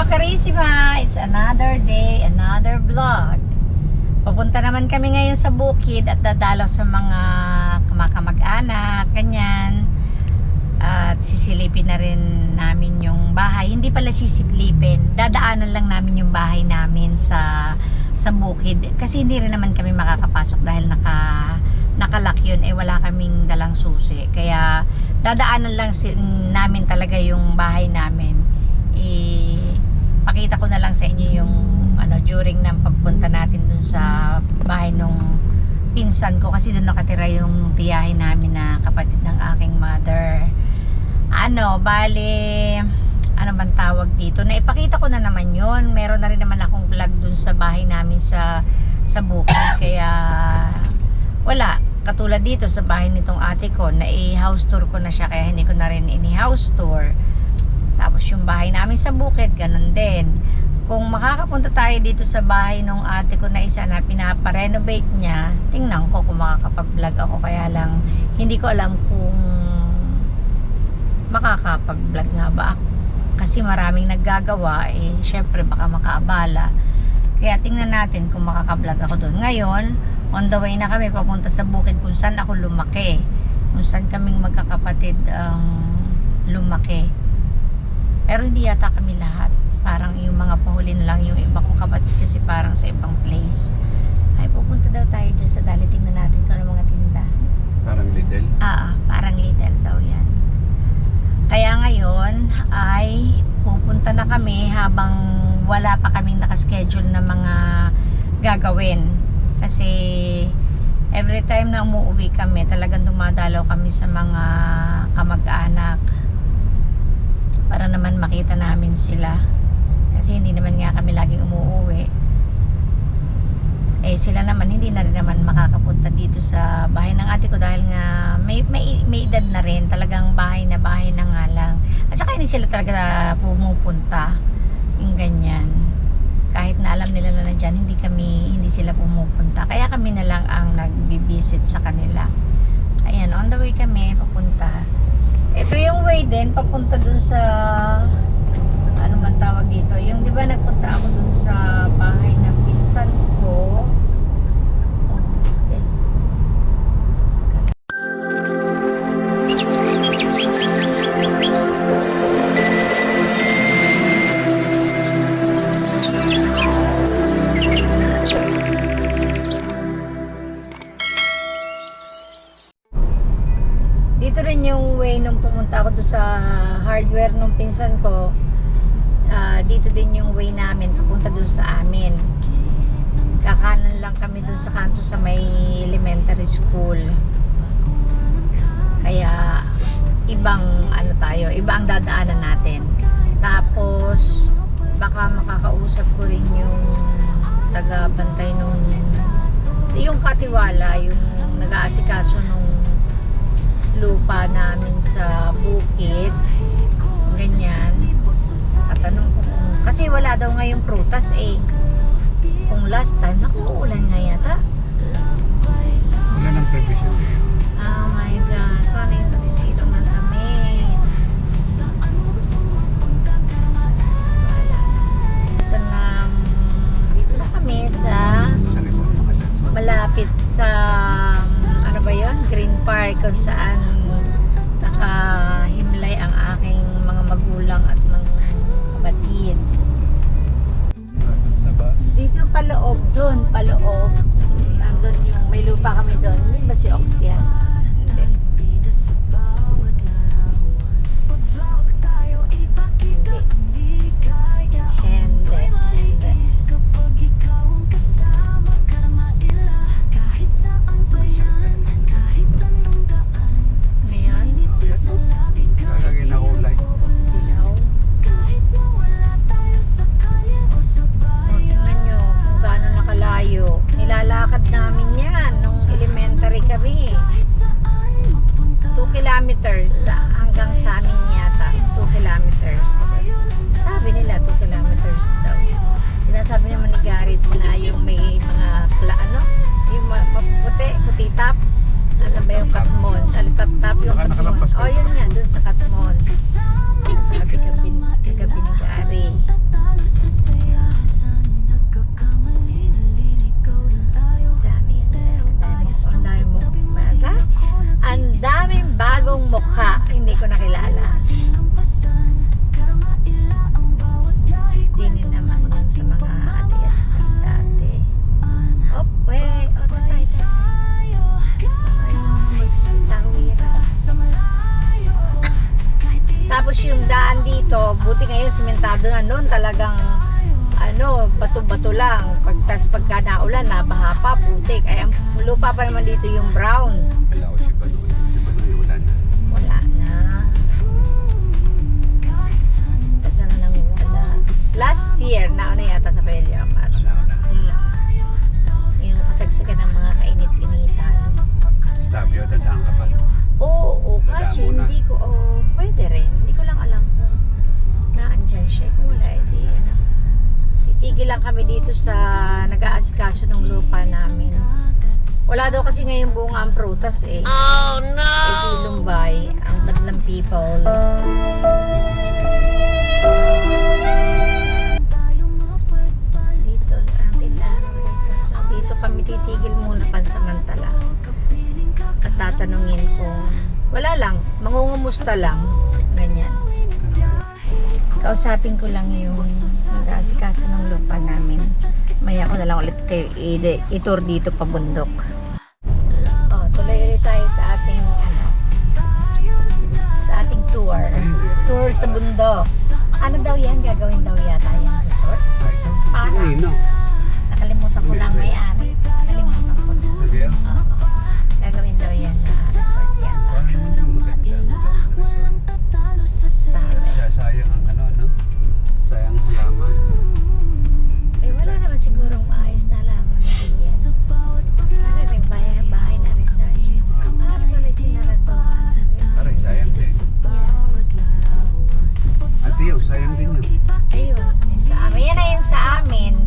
Carissima! It's another day, another vlog. Pupunta naman kami ngayon sa bukid at dadalaw sa mga kamag-anak, ganyan. At sisilipin na rin namin yung bahay. Hindi pala sisilipin, dadaanan lang namin yung bahay namin sa bukid. Kasi hindi rin naman kami makakapasok dahil nakalock yun, wala kaming dalang susi. Kaya dadaanan lang namin talaga yung bahay namin. Pakita ko na lang sa inyo yung during ng pagpunta natin dun sa bahay nung pinsan ko, kasi dun nakatira yung tiyahin namin na kapatid ng aking mother. Bali, ano bang tawag dito? Naipakita ko na naman yun. Meron na rin naman akong vlog dun sa bahay namin sa bukid. Kaya wala. Katulad dito sa bahay nitong ate ko, na i-house tour ko na siya, kaya hindi ko na rin ini-house tour. Tapos yung bahay namin sa bukid, ganun din. Kung makakapunta tayo dito sa bahay nung ate ko na isa na pinaparenovate niya, tingnan ko kung makakapag-vlog ako. Kaya lang, hindi ko alam kung makakapag-vlog nga ba ako. Kasi maraming naggagawa, syempre baka makaabala. Kaya tingnan natin kung makaka-vlog ako doon. Ngayon, on the way na kami papunta sa bukid kung saan ako lumaki. Kung saan kaming magkakapatid lumaki. Pero hindi yata kami lahat. Parang yung mga pahulin lang yung iba kong kapatid kasi parang sa ibang place. Ay, pupunta daw tayo dyan sa dali. Tingnan natin kung ano mga tinda. Parang Lidl? Parang Lidl daw yan. Kaya ngayon ay pupunta na kami habang wala pa kaming nakaschedule na mga gagawin. Kasi every time na umuwi kami, talagang dumadalaw kami sa mga kamag-anak para naman makita namin sila. Kasi hindi naman nga kami laging umuwi. Sila naman hindi na rin naman makakapunta dito sa bahay ng ate ko dahil nga may edad na rin. Talagang bahay na nga lang. At saka hindi sila talaga pumupunta. Yung ganyan. Kahit na alam nila na nandyan, hindi sila pumupunta. Kaya kami na lang ang nagbibisit sa kanila. Ayan, on the way kami papunta. Ito yung way din papunta dun sa ano man tawag dito. Yung di ba nagpunta ako dun sa bahay ng pinsan ko. What is this? Dito rin yung way nung pumunta ako doon sa hardware nung pinsan ko. Dito din yung way namin papunta doon sa amin. Kakanan lang kami doon sa kanto sa may elementary school. Kaya ibang ibang dadaanan natin. Tapos baka makakausap ko rin yung taga-bantay yung katiwala, yung nag-aasikaso nung lupa namin sa bukid, ganyan. Tatanong ko kasi wala daw ngayong prutas kung last time uulan nga yata. Wala ng provision. Oh my god, paano yung pag-isilong ng damit? Dito na kami sa malapit sa ano ba yun? Green Park, kung saan nakahimlay ang aking mga magulang at mga kapatid. Dito paloob, doon paloob. Nandun yung may lupa kami doon. Hindi ba si Ox yan? Hindi. ngayon simentado na, noon talagang ano, bato-bato lang. Pagka naulan, nabaha pa, putik. Ay, ang lupa pa naman dito yung brown. Wala ko si Banoy. Si Banoy, wala na. Wala na. Tagal na nang wala. Last year, nauna yata sa Belgium. Wala na. Yung kasagsagan ng mga kainit-initan. Stabio, dadaan ka pa. Oo, kaso Dadaan mo na. hindi ko, pwede rin. Hindi ko lang alam kung naandyan siya. Kung wala, hindi, titigil lang kami dito sa nag-aasikaso ng lupa namin. Wala daw kasi ngayong bunga ang prutas eh. Oh no! Eh, Lumbay, ang badlang people. Dito, ang tindahan dito. So, dito kami titigil muna pansamantala. At tatanungin kung, wala lang, mangungumusta lang. Ganyan. Kausapin ko lang yung nag-aasikaso ng lupa namin. Maya ko na lang ulit kayo i-tour dito pa bundok. Tuloy ulit tayo sa ating sa ating tour. Tour sa bundok. Ano daw yan? Gagawin daw yata yung resort? Para. Nino. Nakalimutan ko lang may-ari. Nakalimutan ko na. Nagya? Oo. Gagawin daw yan na resort yan. Paano yung maganda ang resort? Sayang ang no? Sayang ang halaman. Wala naman sigurong maayos na halaman na diyan. Para rin bahay na Rizal. Para pala sinaratuhan. Aray, sayang din. At iyo, sayang din yun. Ayun, yung sa amin. Yan na yung sa amin.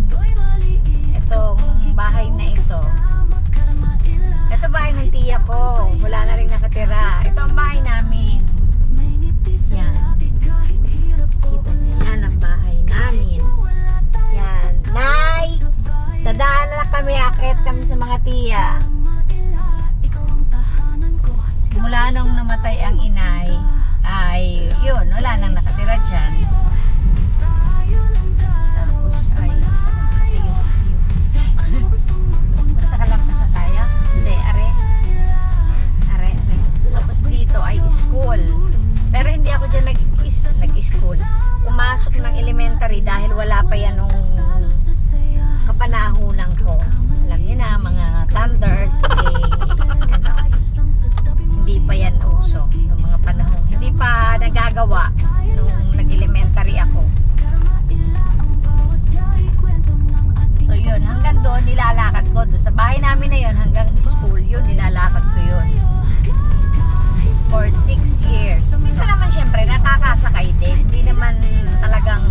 Itong bahay na ito. Ito bahay ng tiya ko. Wala na rin nakatira. Ito ang bahay namin. Yan. Kita niyo, yan ang bahay namin. Yan. Nay! Dadaan na kami, akit kami sa mga tiya. Simula nung namatay ang inay, ay yun, wala nang nakatira dyan. Tapos ay, sa tiyo. Punta ka lang pa sa tayo? Hindi, are. Tapos dito ay school. Pero hindi ako dyan nag-school. Pumasok ng elementary dahil wala pa yan nung kapanahunan ko. Alam niyo na, mga thunders, hindi pa yan uso ng mga panahon. Hindi pa nagagawa nung nag-elementary ako. So yun, hanggang doon nilalakad ko. Doon sa bahay namin na yun, hanggang school yun, nilalakad ko yun. For 6 years. Minsan naman syempre nakakasakay din. Hindi naman talagang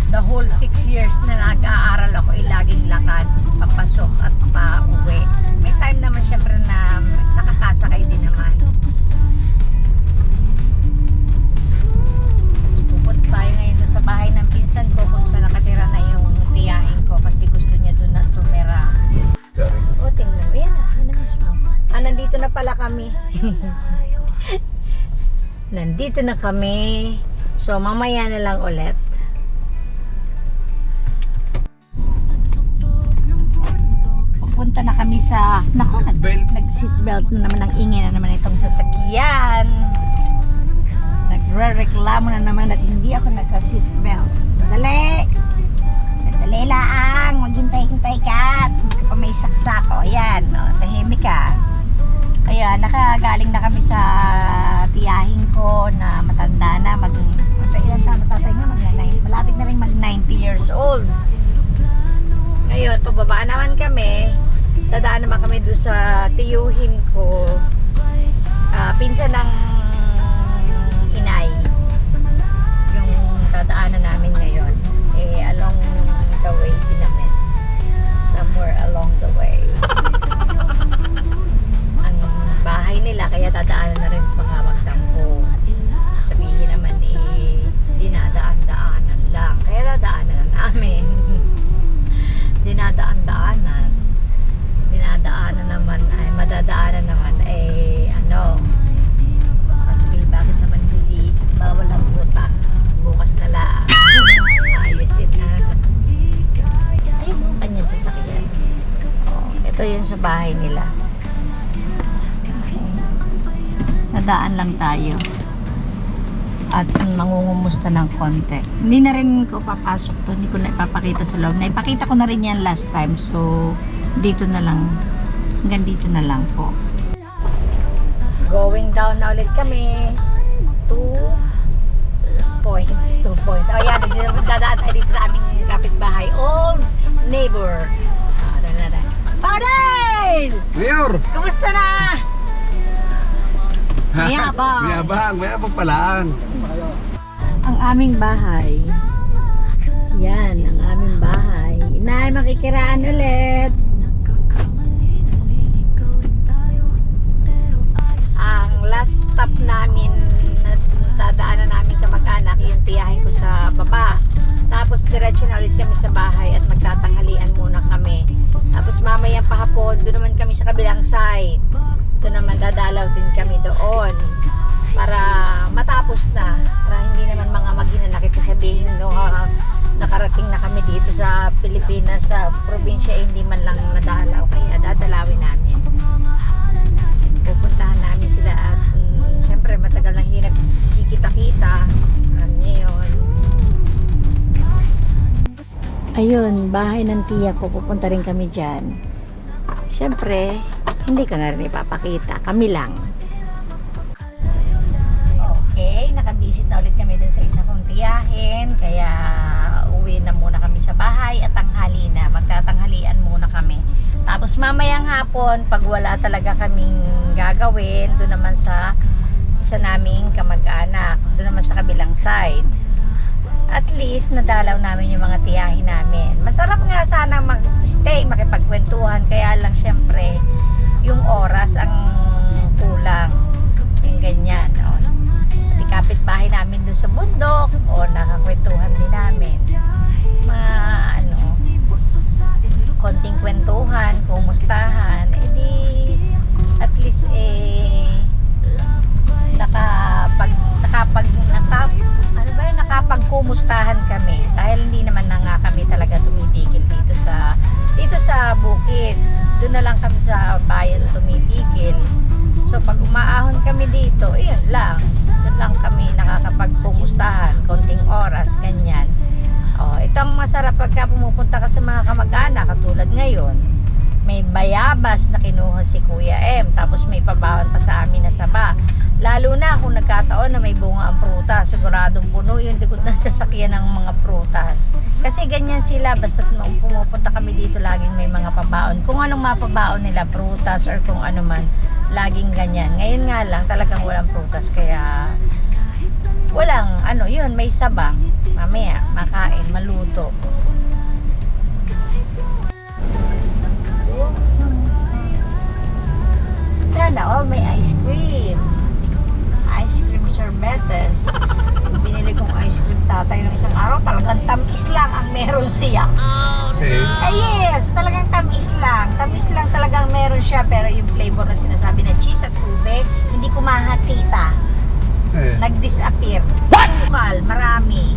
the whole 6 years na nag-aaral ako ay laging lakad, papasok at pauwi. May time naman syempre na nakakasakay din naman. Tapos pupunta tayo ngayon sa bahay ng pinsan ko kung saan nakatira na yung tiyahin ko kasi gusto niya doon na tumira. O, tingnan mo. Yan na mismo. Nandito na pala kami. Nandito na kami. So, mamaya na lang ulit. Pupunta na kami sa... Naku, nag-seatbelt na naman ang ingay na naman itong sasakyan. Nagre-reklamo na naman at hindi ako nagsa-seatbelt. Dali! Sandali lang. Maghintay-hintay ka. Hindi ka pa may saksak. O, yan. O, tahimik ka. Kaya nakagaling na kami sa tiyahin ko na matanda na. Ilan taon matatay nga? Malapit na rin mag 90 years old. Ngayon, pababa naman kami. Dadaan naman kami doon sa tiyuhin ko. Pinsan ng inay. Yung dadaanan namin ngayon. Along the way din namin. Somewhere along the way. Ang bahay nila, kaya dadaanan na rin mga magtampo. Sabihin naman dinadaan-daanan lang. Kaya dadaanan na namin. Dinadaan-daanan naman ay madadaanan naman kasi bakit naman hindi bawal ang utang bukas na lang ayusin na ayun mo kanya sasakyan. Ito yun sa bahay nila. Nadaan lang tayo. at mangungumusta ng konti. Hindi na rin ko papasok to, hindi ko na ipapakita sa loob. Naipakita ko na rin yan last time, so dito na lang, hanggang dito na lang po. Going down na ulit kami. 2 points. O yan, dadaan tayo dito sa aming kapitbahay. Old neighbor. Padel! Mayor! Kumusta na? Mayabang. Mayabang palaan. Ang aming bahay. Yan, ang aming bahay. Inay, makikiraan ulit. Ang last stop namin na dadaanan namin kamag-anak, yung tiyahin ko sa baba. Tapos diretso na ulit kami sa bahay at magtatanghalian muna kami. Tapos mamayang pahapon, doon naman kami sa kabilang side. Doon naman dadalaw din kami doon para matapos na, para hindi naman mga maginanakit na sabihin nakarating na kami dito sa Pilipinas, sa probinsya, hindi man lang nadalaw, kaya dadalawin namin, pupuntahan namin sila at syempre matagal nang hindi nagkikita-kita. Alam niyo yun. Ayun, bahay ng tiya ko, pupunta rin kami dyan. Syempre hindi ko na rin ipapakita, kami lang. Okay, nakabisit na ulit kami dun sa isa kong tiyahin, kaya uwi na muna kami sa bahay at tanghali na, magtatanghalian muna kami. Tapos mamayang hapon, pag wala talaga kaming gagawin, doon naman sa isa naming kamag-anak, doon naman sa kabilang side, at least nadalaw namin yung mga tiyahin namin. Masarap nga sana mag-stay, makipagkwentuhan, kaya lang syempre yung oras ang kulang, yung ganyan. At kapitbahay namin dun sa bundok, nakakwentuhan din namin mga konting kwentuhan, kumustahan, edi at least nakapagkumustahan kami, dahil hindi naman na nga kami talaga tumitigil dito sa bukid. Doon na lang kami sa bayan tumitigil. So pag umaahon kami dito, yun lang, doon lang kami nakakapagkumustahan, konting oras, ganyan. Itong masarap pagka pumupunta ka sa mga kamag-anak, katulad ngayon, may bayabas na kinuha si Kuya M, tapos may pabaon pa sa amin na saba. Lalo na kung nagkataon na may bunga ang prutas, siguradong puno yung likod ng sasakyan ng mga prutas. Kasi ganyan sila, basta nung pumupunta kami dito, laging may mga pabaon. Kung anong mapabaon nila, prutas or kung ano man, laging ganyan. Ngayon nga lang, talagang walang prutas, kaya walang, yun, may saba. Mamaya, makain, maluto. Sana may ice cream. Ice cream sorbetes. Binili kong ice cream tatay ng isang araw, talagang tamis lang ang meron siya. Yes, talagang tamis lang. Tamis lang talagang meron siya, pero yung flavor na sinasabi na cheese at tubig, hindi ko makakita. Nag-disappear. Sukal, marami.